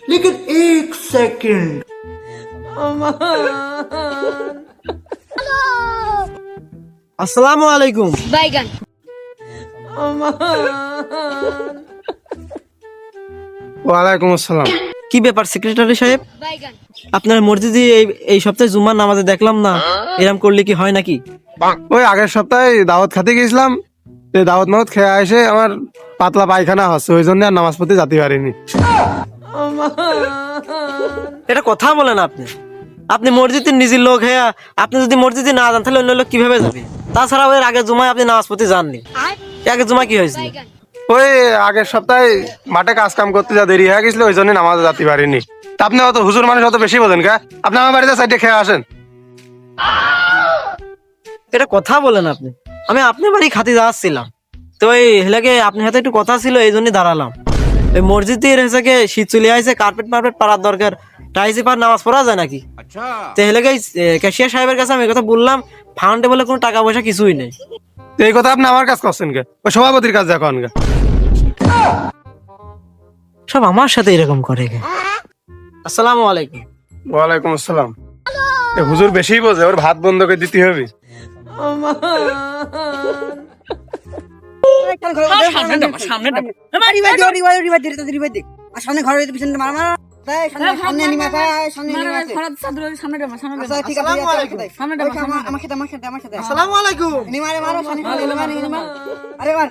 लेकिन एक सेकंड। আসসালামু আলাইকুম। বাইগান। ওয়ালাইকুম আসসালাম। কি ব্যাপার সেক্রেটারি সাহেব, বাইগান। আপনার মসজিদে এই সপ্তাহে জুম্মার নামাজে দেখলাম না, এরকম করলে কি হয় নাকি? ওই আগের সপ্তাহে দাওয়াত খাতে গেছিলাম, এই দাওয়াত মাওয়াত খেয়ে এসে আমার পাতলা পায়খানা হচ্ছে, ওই জন্য আর নামাজ পড়তে যেতে পারিনি। এটা কথা বলেন আপনি? আপনি মসজিদের নিজের লোক হ্যাঁ, আপনি যদি মসজিদে না যান তাহলে অন্য লোক কিভাবে যাবে? তাছাড়া ওই আগের জুমায় আপনি নামাজ পড়তে যাননি, আগের জুমায় কি হয়েছিল? বাইগান। ওই আগের সপ্তাহে মাঠে কাজ কাম করতে যা দেরি হয়ে গেছিল, ওই জন্য নামাজে যেতে পারিনি। তা আপনি অত হুজুর মানুষ অত বেশি বোঝেন কা? আপনি আমার বাড়িতে সাইডে খেয়ে আসেন। এটা কথা বলেন আপনি? আমি আপনার বাড়ি খাতে যাচ্ছিলাম, তো এই হেলাকে আপনার হাতে একটু কথা ছিল, এই জন্যই দাঁড়ালাম। ওই মসজিদে হয়েছে কি শীত চলে আসছে, কার্পেট মার্পেট পাড়ার দরকার, টাইসে পার নামাজ পড়া যায় নাকি? তো হেলাকে ক্যাশিয়ার সাহেবের কাছে আমি কথা বললাম, ফান্ডে বলে কোনো টাকা পয়সা কিছুই নেই। তো এই কথা আপনি আমার কাজ করছেন কে? ওই সভাপতির কাজ দেখুন কে? সব আমার সাথে এরকম করে গে। আসসালামু আলাইকুম। ওয়ালাইকুম আসসালাম। এ হুজুর বেশি বোঝে, ওর ভাত বন্ধ করে দিতে হবে। সামনে ঘরে পিছনে মার মার সামনে নিমা সামনে আমার খেতে আসসালামু আলাইকুম। নিমারে মারো সামনে নিমা আরে মার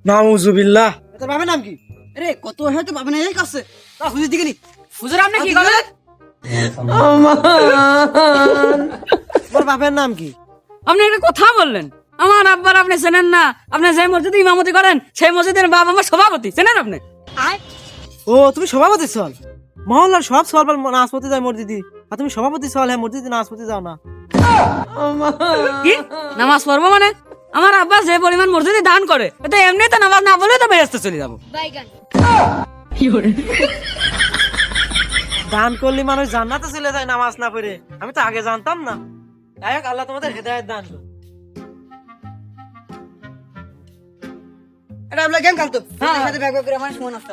নাউজুবিল্লাহ। তোর বাবার নাম কি? আরে কত হয়তো বাবা না এই কাছে তা হুজুর দিকে নি হুজুর আপনি কি করেন? তোর বাপের নাম কি? আপনি একটা কথা বললেন, আমার আব্বার আপনি চেনেন না? আপনি যে মসজিদে ইমামতি করেন সেই মসজিদের বাবা আমার সভাপতি, চেনেন আপনি? ও তুমি সভাপতি চল, মহল্লার সব সল নামাজ পড়তে যায় মসজিদে, আর তুমি সভাপতি চল হ্যাঁ মসজিদে নামাজ পড়তে যাও না? কি নামাজ পড়বো মানে? আমার আব্বা যে পরিমাণ মসজিদে দান করে, এটা এমনি তো নামাজ না বলে তো বেহেশতে চলে যাবো। বাইগান। দান করলে মানুষ জান্নাতে চলে যায় নামাজ না পড়ে, আমি তো আগে জানতাম না। যাই হোক, আল্লাহ তোমাদের হেদায়েত দান করুন। এটা আমরা গেম খেলতো সাথে ব্যাগ করে আমার সময় নষ্ট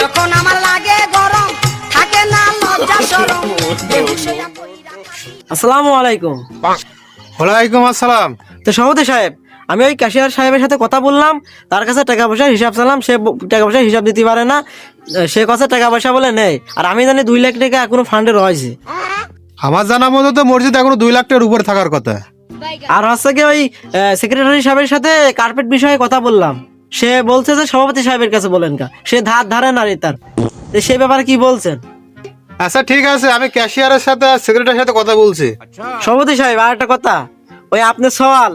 যখন আমার লাগে গরম থাকে না লজ্জা শরম আসসালামু আলাইকুম। ওয়ালাইকুম আসসালাম। তো সভাপতি সাহেব, আমি ওই ক্যাশিয়ার সাহেবের সাথে কথা বললাম, তার কাছে টাকা পয়সার হিসাব চালাম, সে টাকা পয়সার হিসাব দিতে পারে না, সে কাছে টাকা পয়সা বলে নেই, আর আমি জানি 2 লাখ টাকা এখনো ফান্ডে রয়েছে। আমার জানা মতো তো মসজিদ এখনো 2 লাখ টাকার উপর থাকার কথা। বাইগান। আর হচ্ছে কি ওই সেক্রেটারি সাহেবের সাথে কার্পেট বিষয়ে কথা বললাম, সে বলছে যে সভাপতি সাহেবের কাছে বলেন কা, সে ধার ধারে না রে তার। সেই ব্যাপারে কি বলছেন? আচ্ছা ঠিক আছে, আমি ক্যাশিয়ারের সাথে আর সেক্রেটারির সাথে কথা বলছি। সভাপতি সাহেব আর একটা কথা, ওই আপনার সওয়াল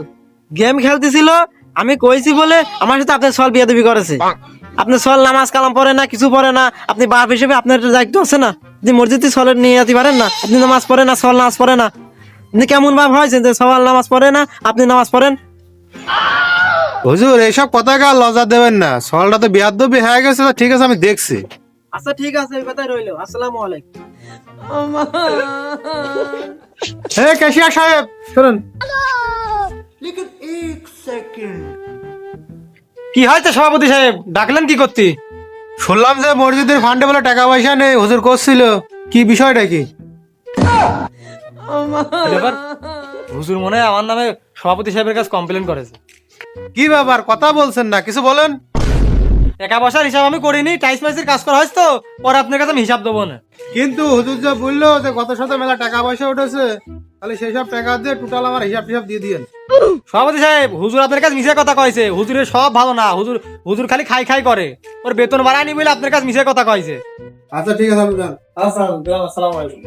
গেম খেলতেছিল, আমি কইছি বলে আমার সাথে আপনার সওয়াল বিয়ে দেবি করেছে। আপনার সওয়াল নামাজ কালাম পড়ে না, কিছু পড়ে না, আপনি বাপ হিসেবে আপনার একটা দায়িত্ব আছে না? আপনি মসজিদে সওয়াল নিয়ে যেতে পারেন না? আপনি নামাজ পড়েন না, সওয়াল নামাজ পড়ে না, আপনি কেমন বাপ হয়েছেন যে সওয়াল নামাজ পড়ে না, আপনি নামাজ পড়েন? হুজুর এইসব কথাকে আর লজ্জা দেবেন না, সওয়ালটা তো বেয়াদবি হয়ে গেছে। ঠিক আছে আমি দেখছি। আচ্ছা ঠিক আছে, ওই কথাই রইলো। আসসালামু আলাইকুম। হে ক্যাশিয়ার সাহেব শুনুন। लेकिन एक सेकंड। কি হয়েছে সভাপতি সাহেব, ডাকলেন কি করতে? শুনলাম যে মসজিদের ফান্ডে বলে টাকা পয়সা নেই, হুজুর করছিল, কি বিষয়টা কি? ব্যাপার হুজুর মনে হয় আমার নামে সভাপতি সাহেবের কাছে কমপ্লেন করেছে। কি ব্যাপার, কথা বলছেন না, কিছু বলেন। টাকা পয়সার হিসাব আমি করিনি, টাইস মাইসের কাজ করা হয়েছে, তো পরে আপনার কাছে আমি হিসাব দেবো না। কিন্তু হুজুর যে বললো যে গত সপ্তাহে মেলা টাকা পয়সা উঠেছে, তাহলে সেই সব টাকা দিয়ে টোটাল আমার হিসাব টিসাব দিয়ে দিয়েন। সভাপতি সাহেব, হুজুর আপনার কাছে মিশে কথা কয়েছে, হুজুরের সব ভালো না, হুজুর হুজুর খালি খাই খাই করে, ওর বেতন বাড়ায়নি বলে আপনার কাছে মিশে কথা কয়েছে। আচ্ছা ঠিক আছে আপনি যান। আসসালামু আলাইকুম।